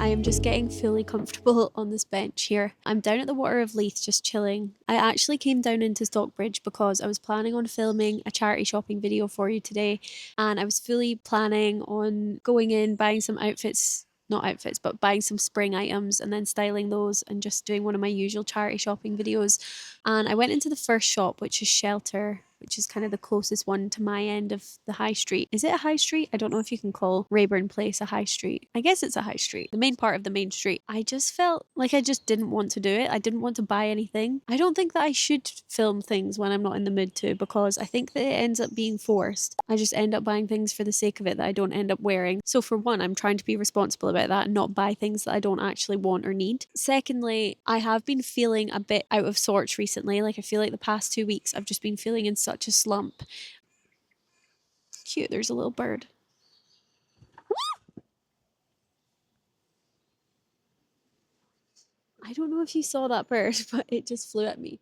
I am just getting fully comfortable on this bench here. I'm down at the Water of Leith just chilling. I actually came down into Stockbridge because I was planning on filming a charity shopping video for you today, and I was fully planning on going in, buying some outfits, not outfits, but buying some spring items and then styling those and just doing one of my usual charity shopping videos. And I went into the first shop, which is Shelter, which is kind of the closest one to my end of the high street. Is it a high street? I don't know if you can call Rayburn Place a high street. I guess it's a high street, the main part of the main street. I just felt like I just didn't want to do it. I didn't want to buy anything. I don't think that I should film things when I'm not in the mood to, because I think that it ends up being forced. I just end up buying things for the sake of it that I don't end up wearing. So for one, I'm trying to be responsible about that and not buy things that I don't actually want or need. Secondly, I have been feeling a bit out of sorts recently. Like I feel like the past 2 weeks I've just been feeling in such a slump. Cute, there's a little bird. I don't know if you saw that bird, but it just flew at me.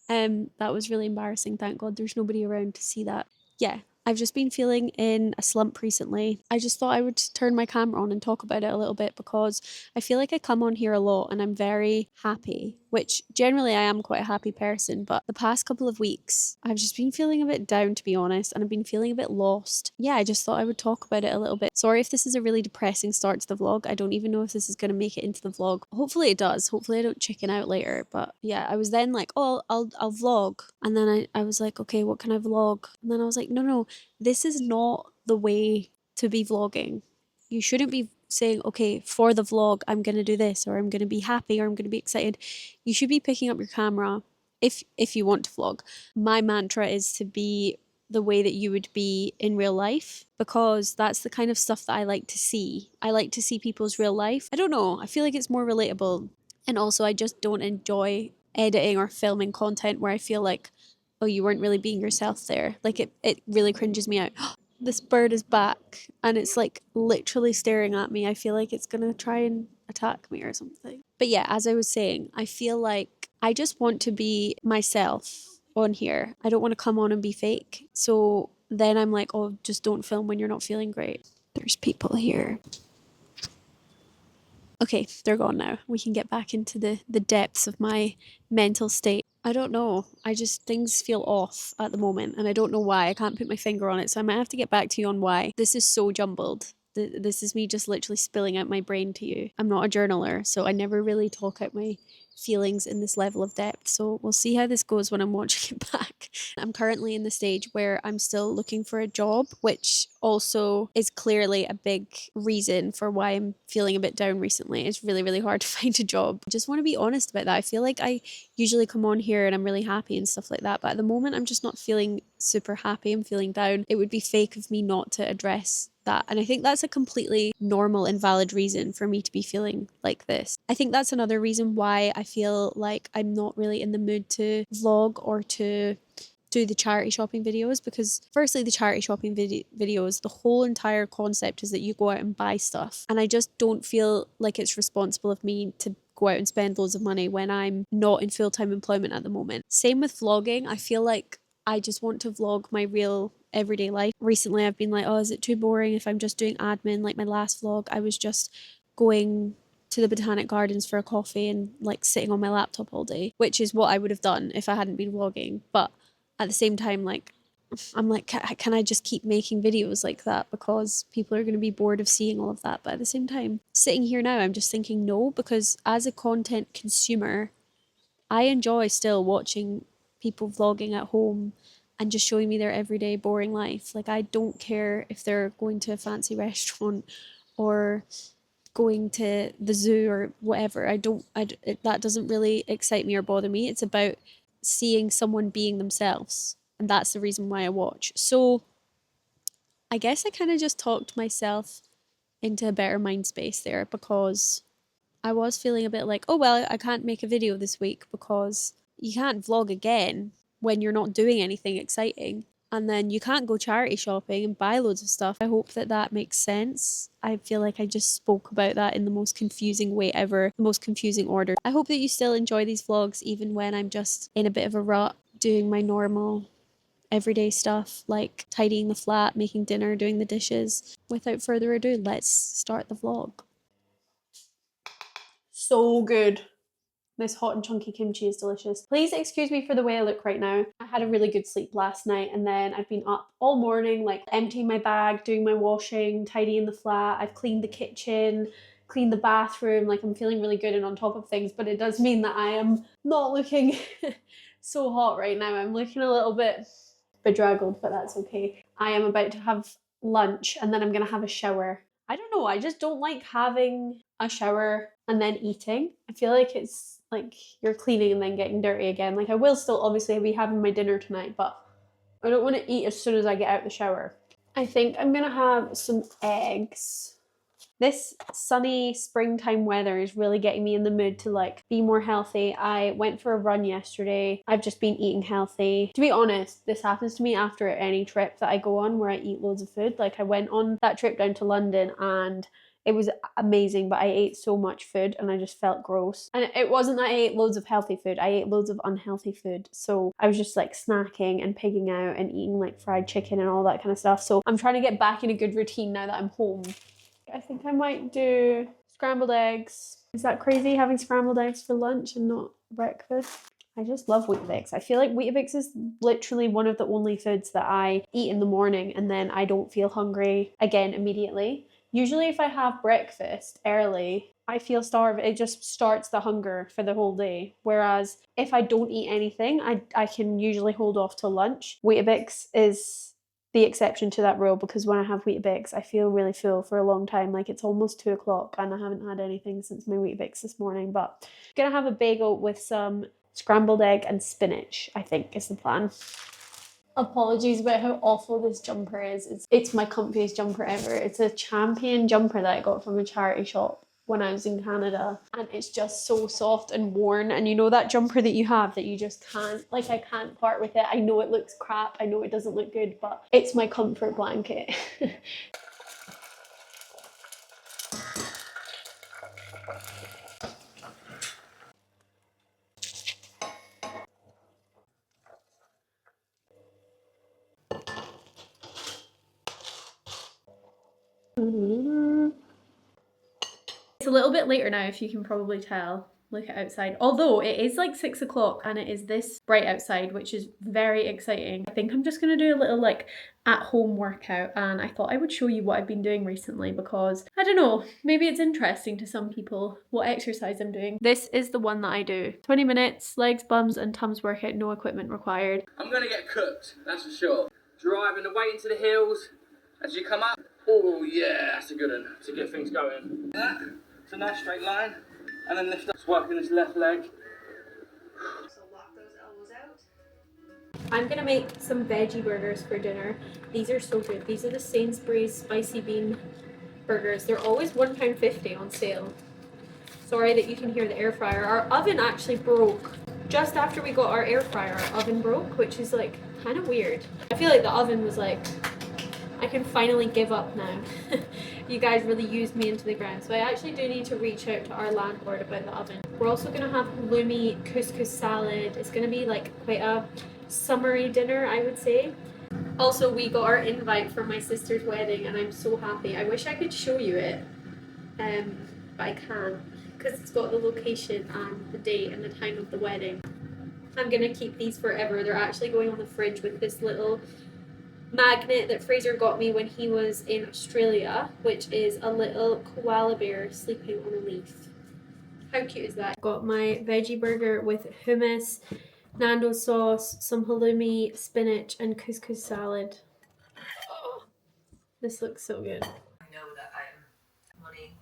That was really embarrassing. Thank God there's nobody around to see that. Yeah, I've just been feeling in a slump recently. I just thought I would turn my camera on and talk about it a little bit, because I feel like I come on here a lot and I'm very happy, which generally I am quite a happy person, but the past couple of weeks I've just been feeling a bit down, to be honest, and I've been feeling a bit lost. Yeah, I just thought I would talk about it a little bit. Sorry if this is a really depressing start to the vlog. I don't even know if this is going to make it into the vlog. Hopefully it does. Hopefully I don't chicken out later. But yeah, I was then like, oh, I'll vlog. And then I was like, okay, what can I vlog? And then I was like, no, this is not the way to be vlogging. You shouldn't be saying, okay, for the vlog, I'm going to do this, or I'm going to be happy, or I'm going to be excited. You should be picking up your camera if you want to vlog. My mantra is to be the way that you would be in real life, because that's the kind of stuff that I like to see. I like to see people's real life. I don't know, I feel like it's more relatable. And also, I just don't enjoy editing or filming content where I feel like, oh, you weren't really being yourself there. Like it really cringes me out. This bird is back and it's like literally staring at me. I feel like it's gonna try and attack me or something. But yeah, as I was saying, I feel like I just want to be myself on here. I don't want to come on and be fake. So then I'm like, oh, just don't film when you're not feeling great. There's people here. Okay, they're gone now. We can get back into the depths of my mental state. I don't know. I just, things feel off at the moment and I don't know why. I can't put my finger on it. So I might have to get back to you on why. This is so jumbled. This is me just literally spilling out my brain to you. I'm not a journaler, so I never really talk out my feelings in this level of depth. So we'll see how this goes when I'm watching it back. I'm currently in the stage where I'm still looking for a job, which also is clearly a big reason for why I'm feeling a bit down recently. It's really, really hard to find a job. I just want to be honest about that. I feel like I usually come on here and I'm really happy and stuff like that, but at the moment I'm just not feeling super happy. I'm feeling down. It would be fake of me not to address that. And I think that's a completely normal and valid reason for me to be feeling like this. I think that's another reason why I feel like I'm not really in the mood to vlog or to do the charity shopping videos, because firstly, the charity shopping videos, the whole entire concept is that you go out and buy stuff, and I just don't feel like it's responsible of me to go out and spend loads of money when I'm not in full-time employment at the moment. Same with vlogging. I feel like I just want to vlog my real everyday life. Recently I've been like, oh, is it too boring if I'm just doing admin? Like my last vlog, I was just going to the Botanic Gardens for a coffee and like sitting on my laptop all day, which is what I would have done if I hadn't been vlogging. But at the same time, like, I'm like, can I just keep making videos like that, because people are going to be bored of seeing all of that? But at the same time, sitting here now, I'm just thinking no, because as a content consumer, I enjoy still watching people vlogging at home and just showing me their everyday boring life. Like, I don't care if they're going to a fancy restaurant or going to the zoo or whatever. That doesn't really excite me or bother me. It's about seeing someone being themselves, and that's the reason why I watch. So I guess I kind of just talked myself into a better mind space there, because I was feeling a bit like, oh well, I can't make a video this week because you can't vlog again when you're not doing anything exciting. And then you can't go charity shopping and buy loads of stuff. I hope that that makes sense. I feel like I just spoke about that in the most confusing way ever, the most confusing order. I hope that you still enjoy these vlogs even when I'm just in a bit of a rut doing my normal everyday stuff like tidying the flat, making dinner, doing the dishes. Without further ado, let's start the vlog. so good. This hot and chunky kimchi is delicious. Please excuse me for the way I look right now. I had a really good sleep last night and then I've been up all morning, like emptying my bag, doing my washing, tidying the flat. I've cleaned the kitchen, cleaned the bathroom. Like I'm feeling really good and on top of things, but it does mean that I am not looking so hot right now. I'm looking a little bit bedraggled, but that's okay. I am about to have lunch and then I'm gonna have a shower. I don't know, I just don't like having a shower and then eating. I feel like it's like you're cleaning and then getting dirty again. Like I will still obviously be having my dinner tonight, but I don't want to eat as soon as I get out the shower. I think I'm gonna have some eggs. This sunny springtime weather is really getting me in the mood to like be more healthy. I went for a run yesterday. I've just been eating healthy. To be honest, this happens to me after any trip that I go on where I eat loads of food. Like I went on that trip down to London and it was amazing, but I ate so much food and I just felt gross. And it wasn't that I ate loads of healthy food, I ate loads of unhealthy food. So I was just like snacking and pigging out and eating like fried chicken and all that kind of stuff. So I'm trying to get back in a good routine now that I'm home. I think I might do scrambled eggs. Is that crazy having scrambled eggs for lunch and not breakfast? I just love Weetabix. I feel like Weetabix is literally one of the only foods that I eat in the morning and then I don't feel hungry again immediately. Usually if I have breakfast early, I feel starved. It just starts the hunger for the whole day. Whereas if I don't eat anything, I can usually hold off till lunch. Weetabix is the exception to that rule because when I have Weetabix, I feel really full for a long time. Like it's almost 2 o'clock and I haven't had anything since my Weetabix this morning. But I'm gonna have a bagel with some scrambled egg and spinach, I think is the plan. Apologies about how awful this jumper is. It's my comfiest jumper ever. It's a Champion jumper that I got from a charity shop when I was in Canada, and it's just so soft and worn. And you know that jumper that you have that you just can't, like I can't part with it. I know it looks crap, I know it doesn't look good, but it's my comfort blanket. It's a little bit later now, if you can probably tell. Look at outside. Although it is like 6 o'clock and it is this bright outside, which is very exciting. I think I'm just gonna do a little like at-home workout, and I thought I would show you what I've been doing recently because, I don't know, maybe it's interesting to some people what exercise I'm doing. This is the one that I do. 20 minutes, legs, bums and tums workout, no equipment required. I'm gonna get cooked, that's for sure. Driving away into the hills as you come up. Oh yeah, that's a good one to get things going. That, it's a nice straight line. And then lift up, working this left leg. So lock those elbows out. I'm gonna make some veggie burgers for dinner. These are so good. These are the Sainsbury's spicy bean burgers. They're always £1.50 on sale. Sorry that you can hear the air fryer. Our oven actually broke. Just after we got our air fryer, our oven broke, which is like kind of weird. I feel like the oven was like, I can finally give up now. You guys really used me into the ground. So I actually do need to reach out to our landlord about the oven. We're also gonna have halloumi couscous salad. It's gonna be like quite a summery dinner, I would say. Also, we got our invite for my sister's wedding and I'm so happy. I wish I could show you it, but I can't because it's got the location and the date and the time of the wedding. I'm gonna keep these forever. They're actually going on the fridge with this little magnet that Fraser got me when he was in Australia, which is a little koala bear sleeping on a leaf. How cute is that? Got my veggie burger with hummus, Nando sauce, some halloumi, spinach and couscous salad. Oh, this looks so good. I know that I'm money.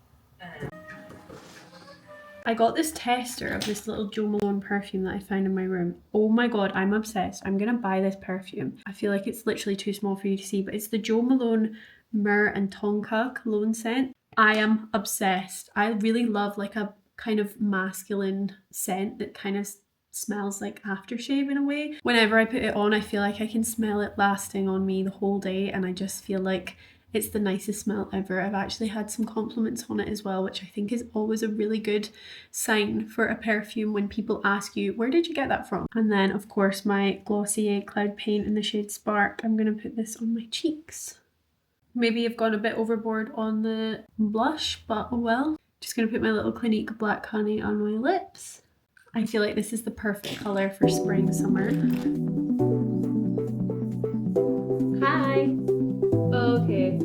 I got this tester of this little Jo Malone perfume that I found in my room. Oh my god, I'm obsessed. I'm gonna buy this perfume. I feel like it's literally too small for you to see, but it's the Jo Malone Myrrh and Tonka cologne scent. I am obsessed. I really love like a kind of masculine scent that kind of smells like aftershave in a way. Whenever I put it on, I feel like I can smell it lasting on me the whole day, and I just feel like it's the nicest smell ever. I've actually had some compliments on it as well, which I think is always a really good sign for a perfume when people ask you, where did you get that from? And then of course my Glossier Cloud Paint in the shade Spark. I'm gonna put this on my cheeks. Maybe I've gone a bit overboard on the blush, but oh well. Just gonna put my little Clinique black honey on my lips. I feel like this is the perfect colour for spring, summer. Hi. Okay.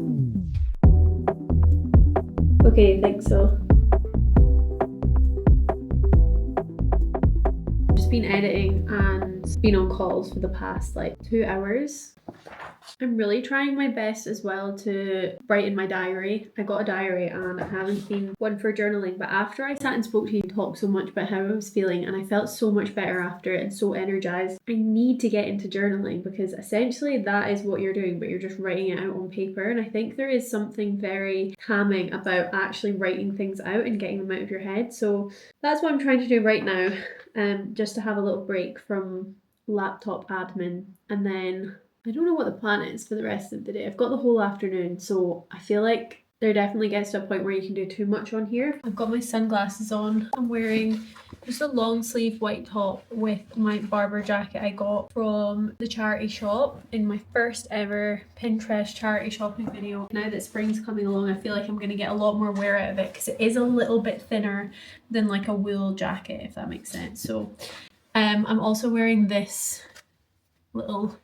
Okay, I think so. Just been editing and been on calls for the past like 2 hours. I'm really trying my best as well to write in my diary. I got a diary and I haven't been one for journaling, but after I sat and spoke to you and talked so much about how I was feeling, and I felt so much better after it and so energized, I need to get into journaling, because essentially that is what you're doing, but you're just writing it out on paper. And I think there is something very calming about actually writing things out and getting them out of your head. So that's what I'm trying to do right now, just to have a little break from laptop admin. And then I don't know what the plan is for the rest of the day. I've got the whole afternoon, so I feel like there definitely gets to a point where you can do too much on here. I've got my sunglasses on. I'm wearing just a long sleeve white top with my Barber jacket I got from the charity shop in my first ever Pinterest charity shopping video. Now that spring's coming along, I feel like I'm going to get a lot more wear out of it, because it is a little bit thinner than like a wool jacket, if that makes sense. So I'm also wearing this little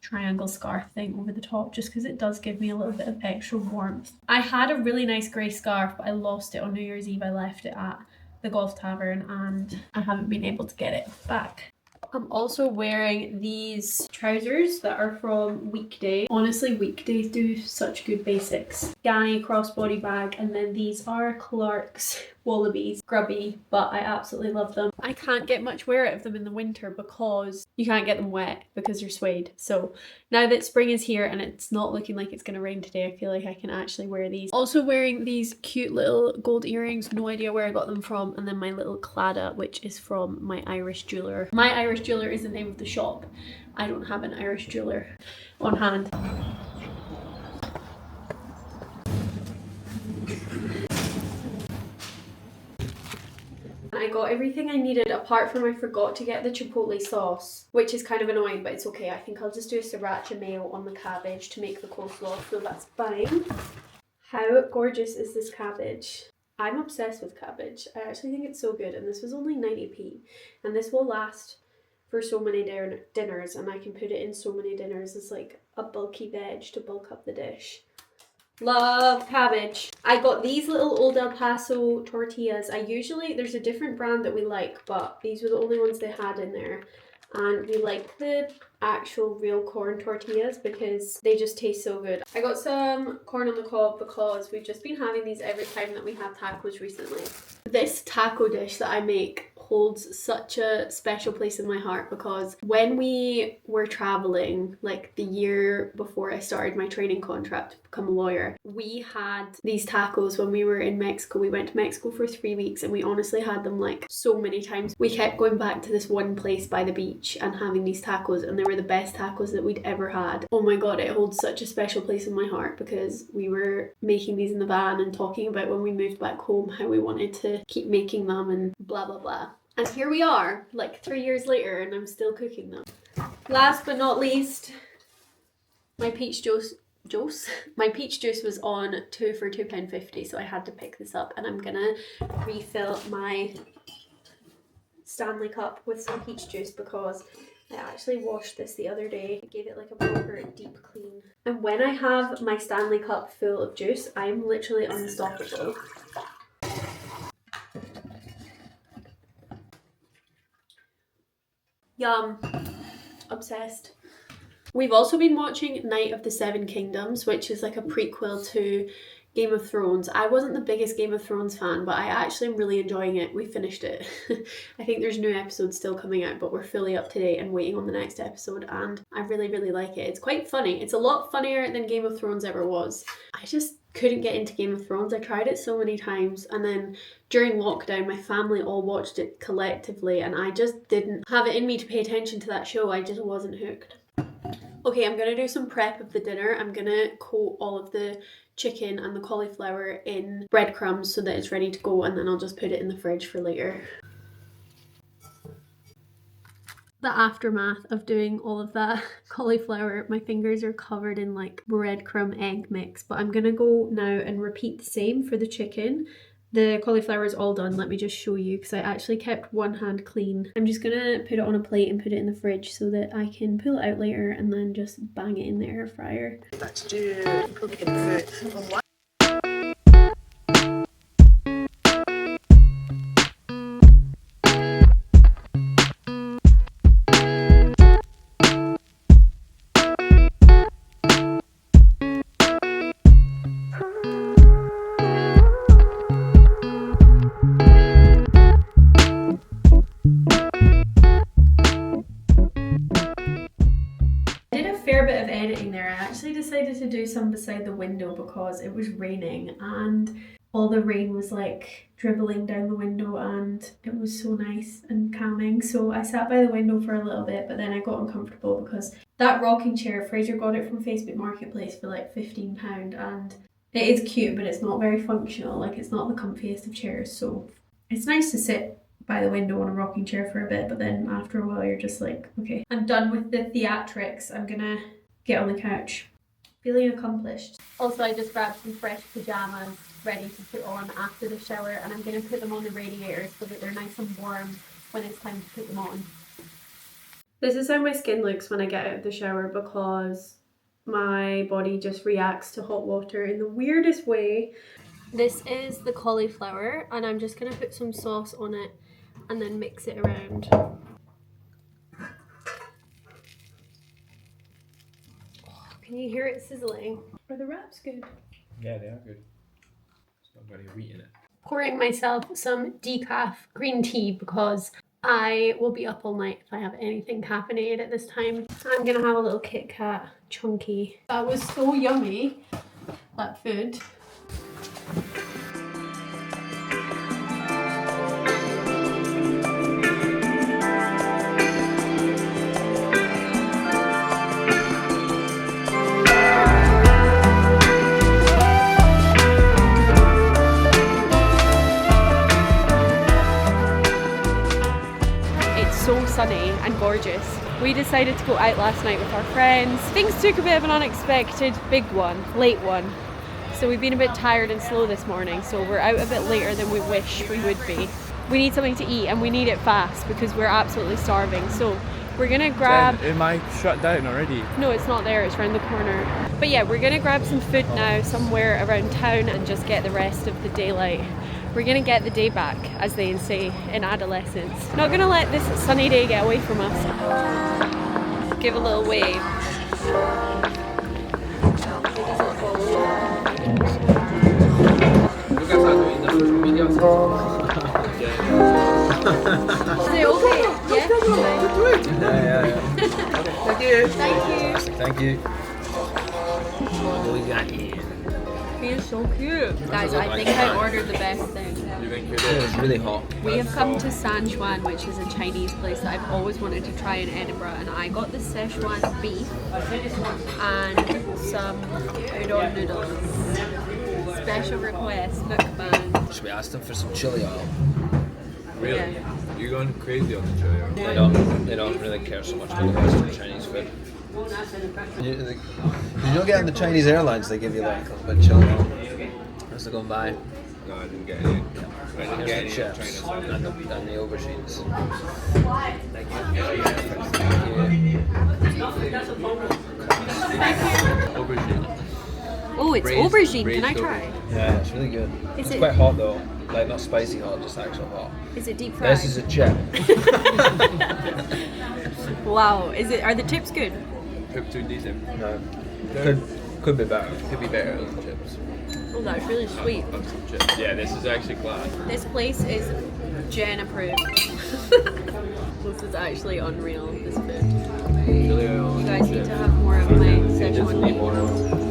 triangle scarf thing over the top, just because it does give me a little bit of extra warmth. I had a really nice grey scarf, but I lost it on New Year's Eve. I left it at the golf tavern and I haven't been able to get it back. I'm also wearing these trousers that are from Weekday. Honestly, Weekday do such good basics. Ganni crossbody bag, and then these are Clark's Wallabies. Grubby, but I absolutely love them. I can't get much wear out of them in the winter because you can't get them wet because they're suede. So now that spring is here and it's not looking like it's gonna rain today, I feel like I can actually wear these. Also wearing these cute little gold earrings, no idea where I got them from, and then my little Claddagh, which is from my Irish jeweller. My Irish jeweller is the name of the shop. I don't have an Irish jeweller on hand. I got everything I needed apart from I forgot to get the chipotle sauce, which is kind of annoying, but it's okay. I think I'll just do a sriracha mayo on the cabbage to make the coleslaw, so that's fine. How gorgeous is this cabbage? I'm obsessed with cabbage. I actually think it's so good, and this was only 90p, and this will last for so many dinners, and I can put it in so many dinners as like a bulky veg to bulk up the dish. Love cabbage. I got these little Old El Paso tortillas. There's a different brand that we like, but these were the only ones they had in there. And we like the actual real corn tortillas because they just taste so good. I got some corn on the cob because we've just been having these every time that we have tacos recently. This taco dish that I make holds such a special place in my heart, because when we were traveling, like the year before I started my training contract to become a lawyer, we had these tacos when we were in Mexico. We went to Mexico for 3 weeks and we honestly had them like so many times. We kept going back to this one place by the beach and having these tacos, and they were the best tacos that we'd ever had. Oh my god, it holds such a special place in my heart because we were making these in the van and talking about when we moved back home how we wanted to keep making them and blah blah blah. And here we are, like 3 years later, and I'm still cooking them. Last but not least, my peach juice. My peach juice was on 2 for £2.50, so I had to pick this up, and I'm gonna refill my Stanley cup with some peach juice because I actually washed this the other day. I gave it like a proper deep clean. And when I have my Stanley cup full of juice, I'm literally unstoppable. Yum. Obsessed. We've also been watching Night of the Seven Kingdoms, which is like a prequel to Game of Thrones. I wasn't the biggest Game of Thrones fan, but I actually am really enjoying it. We finished it. I think there's new episodes still coming out, but we're fully up to date and waiting on the next episode, and I really, really like it. It's quite funny. It's a lot funnier than Game of Thrones ever was. I just couldn't get into Game of Thrones. I tried it so many times, and then during lockdown my family all watched it collectively, and I just didn't have it in me to pay attention to that show. I just wasn't hooked. Okay, I'm gonna do some prep of the dinner. I'm gonna coat all of the chicken and the cauliflower in breadcrumbs so that it's ready to go, and then I'll just put it in the fridge for later. The aftermath of doing all of that cauliflower, my fingers are covered in like breadcrumb egg mix, but I'm gonna go now and repeat the same for the chicken The cauliflower is all done. Let me just show you because I actually kept one hand clean. I'm just gonna put it on a plate and put it in the fridge so that I can pull it out later and then just bang it in the air fryer. Let's do cooking food. Fair bit of editing there. I actually decided to do some beside the window because it was raining and all the rain was like dribbling down the window and it was so nice and calming. So I sat by the window for a little bit, but then I got uncomfortable because that rocking chair, Fraser got it from Facebook Marketplace for like £15 and it is cute, but it's not very functional. Like it's not the comfiest of chairs. So it's nice to sit by the window on a rocking chair for a bit, but then after a while you're just like, okay, I'm done with the theatrics. I'm gonna get on the couch. Feeling accomplished. Also, I just grabbed some fresh pajamas ready to put on after the shower, and I'm gonna put them on the radiator so that they're nice and warm when it's time to put them on. This is how my skin looks when I get out of the shower because my body just reacts to hot water in the weirdest way. This is the cauliflower, and I'm just gonna put some sauce on it and then mix it around. Can you hear it sizzling? Are the wraps good? Yeah, they are good. It's not very wheat in it. Pouring myself some decaf green tea because I will be up all night if I have anything caffeinated at this time. I'm gonna have a little Kit Kat chunky. That was so yummy, that food. So sunny and gorgeous. We decided to go out last night with our friends. Things took a bit of an unexpected big one, late one. So we've been a bit tired and slow this morning, so we're out a bit later than we wish we would be. We need something to eat and we need it fast because we're absolutely starving. So we're gonna grab... Am I shut down already? No, it's not there, it's around the corner. But yeah, we're gonna grab some food now somewhere around town and just get the rest of the daylight. We're gonna get the day back, as they say in adolescence. Not gonna let this sunny day get away from us. Give a little wave. Is it okay? Yeah. Thank you. Thank you. Thank you. What we got here? He is so cute. Guys, I think I ordered the best thing. You think it is? It's really hot. We have come to sichuan, which is a Chinese place that I've always wanted to try in Edinburgh, and I got the Sichuan beef and some udon noodles. Special request, mukbang. Should we ask them for some chili oil? Really? Yeah. You're going crazy on the chili oil. They don't really care so much for the Western Chinese food. You don't get on the Chinese airlines, they give you like a little bit of chili oil. How's it going by? No, I didn't get any. I didn't get any Here's the chefs China. and the aubergines. Aubergine. Oh, it's Braised- aubergine. Can braised I try? Yeah, it's really good. Is It's it- quite hot though. Like not spicy hot, just actual hot. Is it deep fried? This is a chip. Wow. Is it? Are the chips good? Cooked too decent. No. Could be better. Could be better than chips. Oh, that's really sweet. Love some chips. Yeah, this is actually class. This place is Jen approved. This is actually unreal, this food. Chili oil. You guys need to have more of my Szechuan Just need more. noodles.